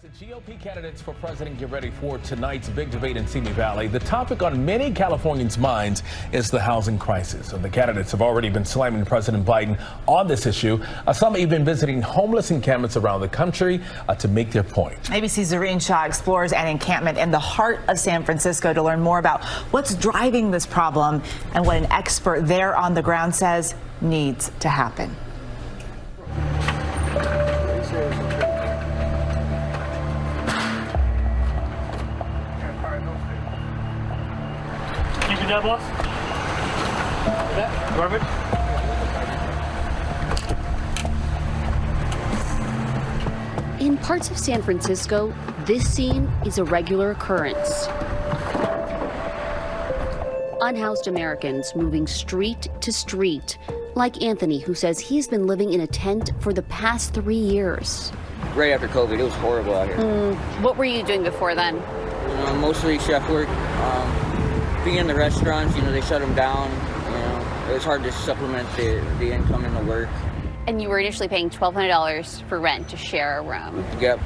As the GOP candidates for president get ready for tonight's big debate in Simi Valley, the topic on many Californians' minds is the housing crisis. And the candidates have already been slamming President Biden on this issue. Some even visiting homeless encampments around the country to make their point. ABC's Zareen Shah explores an encampment in the heart of San Francisco to learn more about what's driving this problem and what an expert there on the ground says needs to happen. Job, boss? Garbage? In parts of San Francisco, this scene is a regular occurrence. Unhoused Americans moving street to street, like Anthony, who says he's been living in a tent for the past 3 years. Right after COVID, it was horrible out here. What were you doing before then? Mostly chef work. Being in the restaurants, they shut them down. It was hard to supplement the income and the work. And you were initially paying $1,200 for rent to share a room. Yep.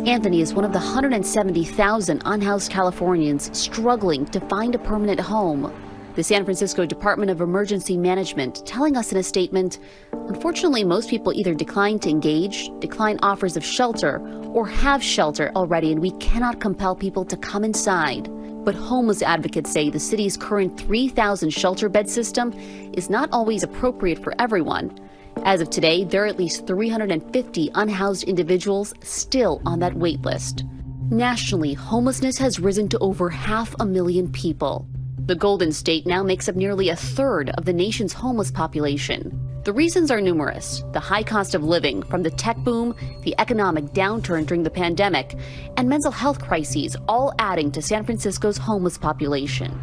Anthony is one of the 170,000 unhoused Californians struggling to find a permanent home. The San Francisco Department of Emergency Management telling us in a statement, unfortunately, most people either decline to engage, decline offers of shelter, or have shelter already, and we cannot compel people to come inside. But homeless advocates say the city's current 3,000 shelter bed system is not always appropriate for everyone. As of today, there are at least 350 unhoused individuals still on that wait list. Nationally, homelessness has risen to over 500,000 people. The Golden State now makes up nearly a third of the nation's homeless population. The reasons are numerous: the high cost of living from the tech boom, the economic downturn during the pandemic, and mental health crises, all adding to San Francisco's homeless population.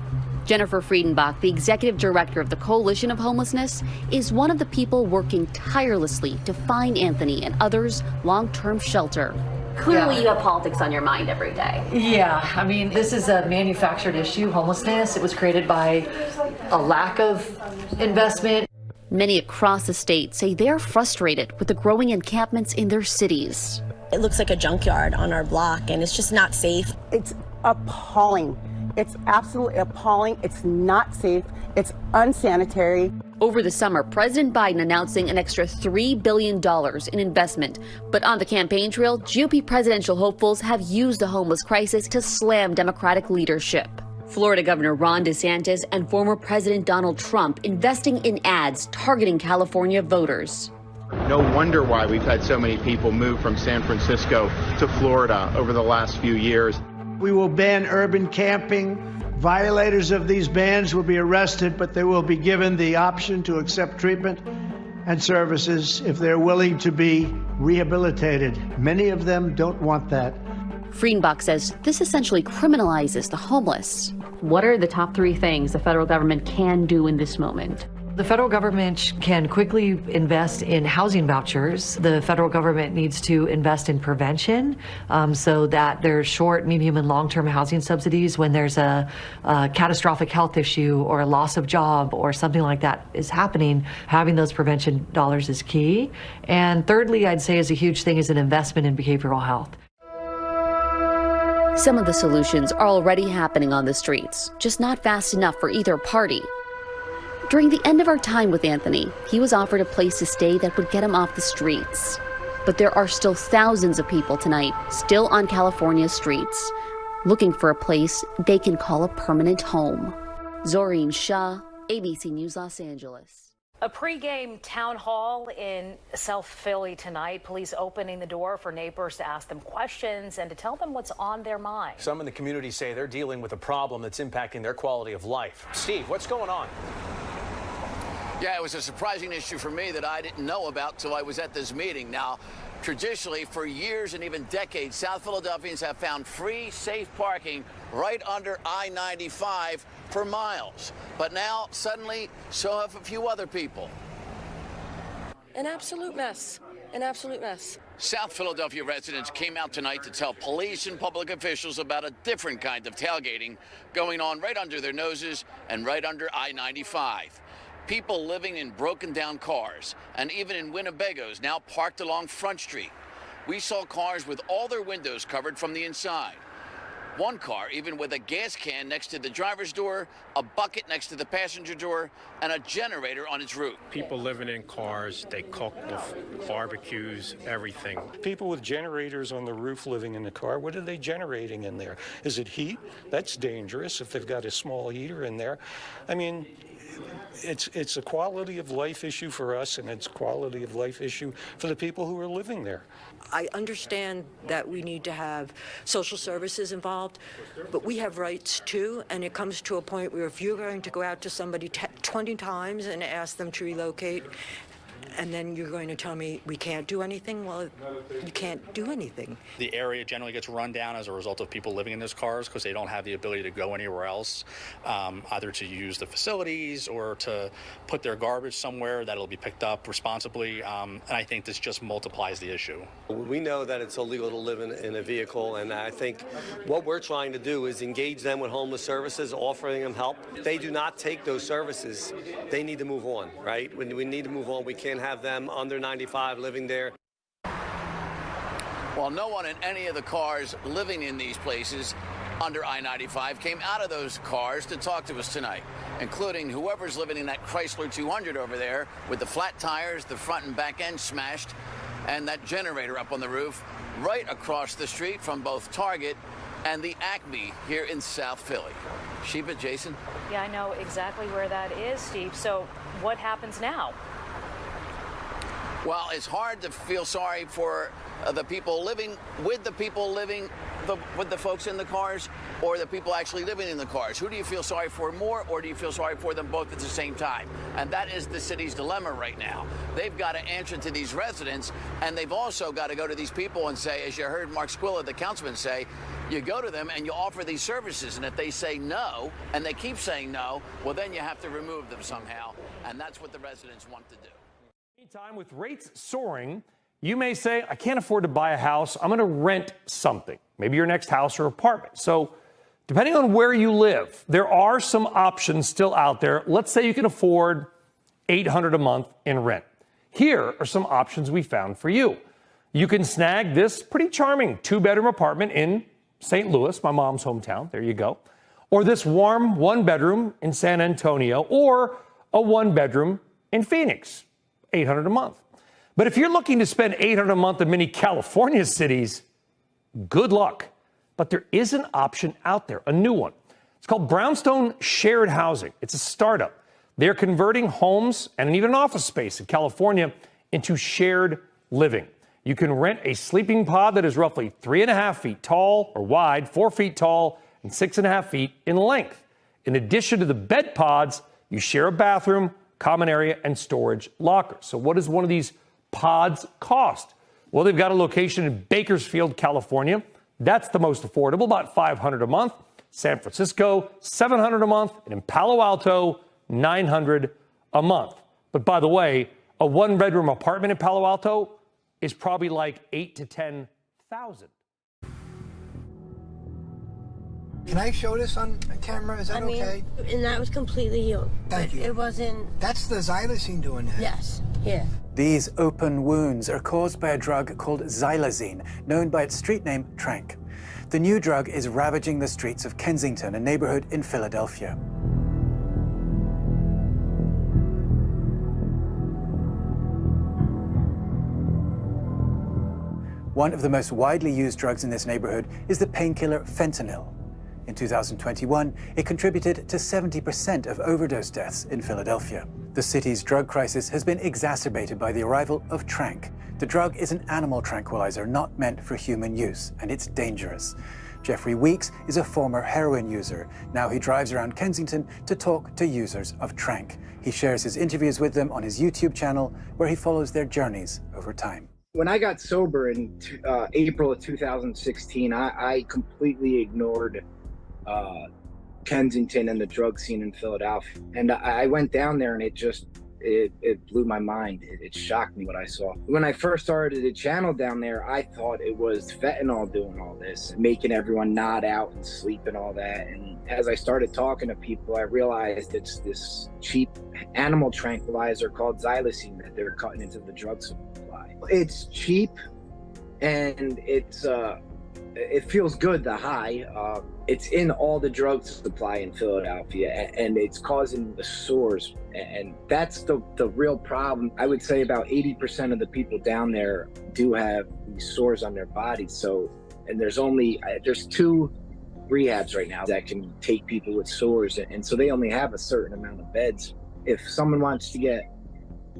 Jennifer Friedenbach, the executive director of the Coalition of Homelessness, is one of the people working tirelessly to find Anthony and others long-term shelter. Clearly, you have politics on your mind every day. Yeah, I mean, this is a manufactured issue, homelessness. It was created by a lack of investment. Many across the state say they're frustrated with the growing encampments in their cities. It looks like a junkyard on our block, and it's just not safe. It's appalling. It's absolutely appalling. It's not safe. It's unsanitary. Over the summer, President Biden announcing an extra $3 billion in investment. But on the campaign trail, GOP presidential hopefuls have used the homeless crisis to slam Democratic leadership. Florida Governor Ron DeSantis and former President Donald Trump investing in ads targeting California voters. No wonder why we've had so many people move from San Francisco to Florida over the last few years. We will ban urban camping. Violators of these bans will be arrested, but they will be given the option to accept treatment and services if they're willing to be rehabilitated. Many of them don't want that. Friedenbach says this essentially criminalizes the homeless. What are the top 3 things the federal government can do in this moment? The federal government can quickly invest in housing vouchers. The federal government needs to invest in prevention so that there's short, medium, and long-term housing subsidies when there's a catastrophic health issue or a loss of job or something like that is happening. Having those prevention dollars is key. And thirdly, I'd say is a huge thing is an investment in behavioral health. Some of the solutions are already happening on the streets, just not fast enough for either party. During the end of our time with Anthony, he was offered a place to stay that would get him off the streets. But there are still thousands of people tonight, still on California's streets, looking for a place they can call a permanent home. Zareen Shah, ABC News, Los Angeles. A pregame town hall in South Philly tonight. Police opening the door for neighbors to ask them questions and to tell them what's on their mind. Some in the community say they're dealing with a problem that's impacting their quality of life. Steve, what's going on? Yeah, it was a surprising issue for me that I didn't know about till I was at this meeting. Now, traditionally, for years and even decades, South Philadelphians have found free, safe parking right under I-95 for miles. But now, suddenly, so have a few other people. An absolute mess. An absolute mess. South Philadelphia residents came out tonight to tell police and public officials about a different kind of tailgating going on right under their noses and right under I-95. People living in broken down cars and even in Winnebagos now parked along Front Street. we saw cars with all their windows covered from the inside. One car even with a gas can next to the driver's door, a bucket next to the passenger door, and a generator on its roof. People living in cars, they cook with barbecues, everything. People with generators on the roof living in the car, what are they generating in there? Is it heat? That's dangerous if they've got a small heater in there. I mean, it's a quality of life issue for us, and it's a quality of life issue for the people who are living there. I understand that we need to have social services involved, but we have rights too, and it comes to a point where if you're going to go out to somebody 20 times and ask them to relocate, and then you're going to tell me we can't do anything, well, you can't do anything. The area generally gets run down as a result of people living in those cars because they don't have the ability to go anywhere else, either to use the facilities or to put their garbage somewhere that'll be picked up responsibly. And I think this just multiplies the issue. We know that it's illegal to live in a vehicle, and I think what we're trying to do is engage them with homeless services, offering them help. They do not take those services. They need to move on, right? When we need to move on, we can't have them under 95 living there. While no one in any of the cars living in these places under I-95 came out of those cars to talk to us tonight, including whoever's living in that Chrysler 200 over there with the flat tires, the front and back end smashed, and that generator up on the roof right across the street from both Target and the Acme here in South Philly. Sheba, Jason? Yeah, I know exactly where that is, Steve. So what happens now? Well, it's hard to feel sorry for the people living with the folks in the cars, or the people actually living in the cars. Who do you feel sorry for more, or do you feel sorry for them both at the same time? And that is the city's dilemma right now. They've got to answer to these residents, and they've also got to go to these people and say, as you heard Mark Squilla, the councilman, say, you go to them and you offer these services, and if they say no, and they keep saying no, well, then you have to remove them somehow, and that's what the residents want to do. Meantime, with rates soaring, you may say, I can't afford to buy a house. I'm going to rent something, maybe your next house or apartment. So depending on where you live, there are some options still out there. Let's say you can afford $800 a month in rent. Here are some options we found for you. You can snag this pretty charming 2-bedroom apartment in St. Louis, my mom's hometown. There you go. Or this warm 1-bedroom in San Antonio, or a 1-bedroom in Phoenix. $800 a month. But if you're looking to spend $800 a month in many California cities, good luck. But there is an option out there, a new one. It's called Brownstone Shared Housing. It's a startup. They're converting homes and even office space in California into shared living. You can rent a sleeping pod that is roughly 3.5 feet tall or wide, 4 feet tall, and 6.5 feet in length. In addition to the bed pods, you share a bathroom, common area, and storage lockers. So what does one of these pods cost? Well, they've got a location in Bakersfield, California. That's the most affordable, about $500 a month. San Francisco, $700 a month. And in Palo Alto, $900 a month. But by the way, a 1-bedroom apartment in Palo Alto is probably like $8,000 to $10,000. Can I show this on camera? Is that okay? And that was completely healed. Thank you. It wasn't... That's the xylazine doing that. Yes. Yeah. These open wounds are caused by a drug called xylazine, known by its street name, Trank. The new drug is ravaging the streets of Kensington, a neighborhood in Philadelphia. One of the most widely used drugs in this neighborhood is the painkiller fentanyl. In 2021, it contributed to 70% of overdose deaths in Philadelphia. The city's drug crisis has been exacerbated by the arrival of Trank. The drug is an animal tranquilizer not meant for human use, and it's dangerous. Jeffrey Weeks is a former heroin user. Now he drives around Kensington to talk to users of Trank. He shares his interviews with them on his YouTube channel, where he follows their journeys over time. When I got sober in April of 2016, I completely ignored Kensington and the drug scene in Philadelphia. And I went down there, and it blew my mind. It shocked me what I saw. When I first started the channel down there, I thought it was fentanyl doing all this, making everyone nod out and sleep and all that. And as I started talking to people, I realized it's this cheap animal tranquilizer called xylazine that they're cutting into the drug supply. It's cheap, and it feels good, the high. It's in all the drug supply in Philadelphia, and it's causing the sores, and that's the real problem. I would say about 80% of the people down there do have these sores on their bodies. So, and there's 2 rehabs right now that can take people with sores, and so they only have a certain amount of beds. If someone wants to get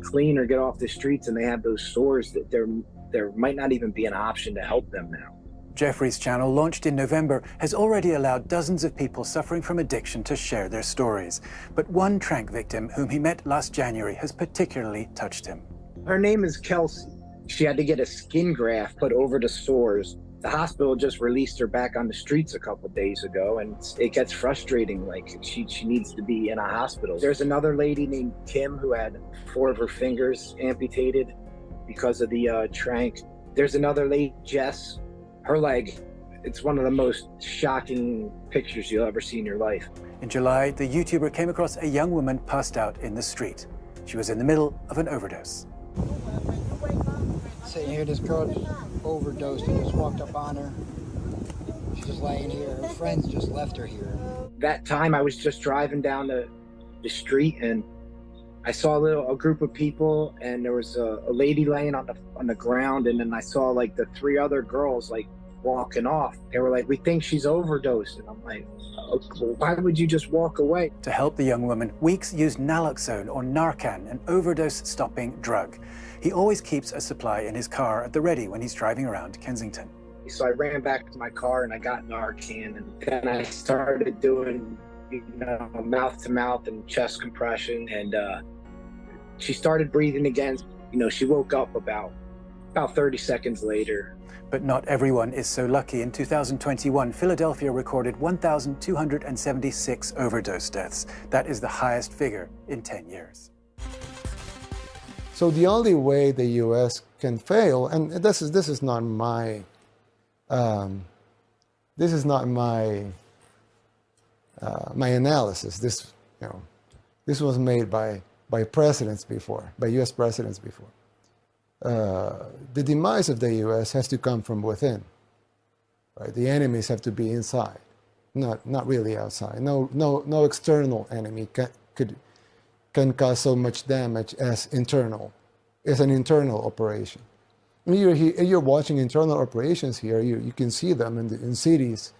clean or get off the streets and they have those sores, that there might not even be an option to help them now. Jeffrey's channel, launched in November, has already allowed dozens of people suffering from addiction to share their stories. But one tranq victim whom he met last January has particularly touched him. Her name is Kelsey. She had to get a skin graft put over the sores. The hospital just released her back on the streets a couple days ago, and it gets frustrating. Like, she needs to be in a hospital. There's another lady named Kim who had 4 of her fingers amputated because of the tranq. There's another lady, Jess. Her leg, it's one of the most shocking pictures you'll ever see in your life. In July, the YouTuber came across a young woman passed out in the street. She was in the middle of an overdose. Sitting here, this girl overdosed. I just walked up on her. She's just laying here. Her friends just left her here. That time I was just driving down the street, and I saw a group of people, and there was a lady laying on the ground, and then I saw like the 3 other girls like walking off. They were like, "We think she's overdosed," and I'm like, "Why would you just walk away?" To help the young woman, Weeks used naloxone or Narcan, an overdose-stopping drug. He always keeps a supply in his car at the ready when he's driving around Kensington. So I ran back to my car and I got Narcan, and then I started doing, mouth to mouth and chest compression, and she started breathing again. She woke up about 30 seconds later. But not everyone is so lucky. In 2021, Philadelphia recorded 1,276 overdose deaths. That is the highest figure in 10 years. So the only way the U.S. can fail, and this is not my my analysis. This was made by presidents before, by U.S. presidents before. The demise of the U.S. has to come from within. Right? The enemies have to be inside, not really outside. No external enemy can cause so much damage as internal. It's an internal operation. You're watching internal operations here. You can see them in cities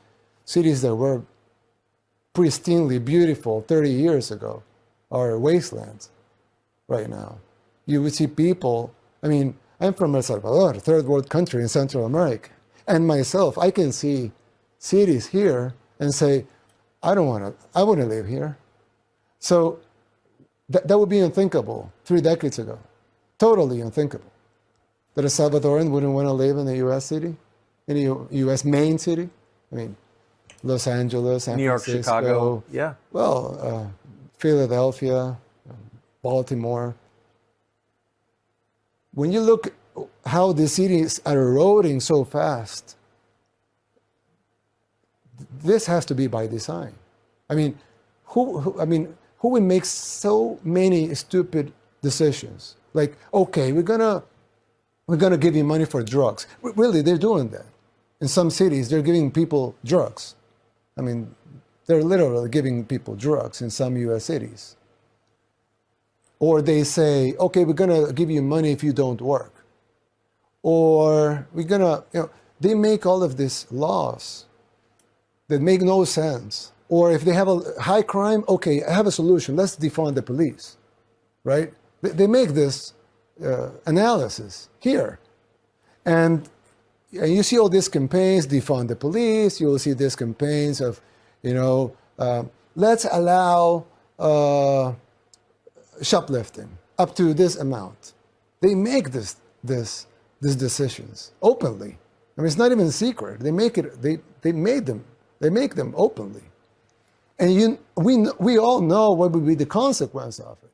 that were pristinely beautiful 30 years ago are wastelands right now. You would see people. I'm from El Salvador, a third world country in Central America, and myself, I can see cities here and say, I wouldn't live here. So that would be unthinkable 3 decades ago. Totally unthinkable. That a Salvadoran wouldn't want to live in a U.S. city, in a U.S. main city. Los Angeles, San New York, Francisco, Chicago, yeah. Well, Philadelphia, Baltimore. When you look how the cities are eroding so fast, this has to be by design. Who would make so many stupid decisions? Like, okay, we're gonna give you money for drugs. Really, they're doing that. In some cities, they're giving people drugs. They're literally giving people drugs in some U.S. cities. Or they say, okay, we're gonna give you money if you don't work. Or we're gonna, they make all of these laws that make no sense. Or if they have a high crime, okay, I have a solution. Let's defund the police, right? They make this analysis here. And you see all these campaigns, defund the police. You will see these campaigns of, let's allow shoplifting up to this amount. They make these decisions openly. It's not even a secret. They make it. They make them openly. And we all know what would be the consequence of it.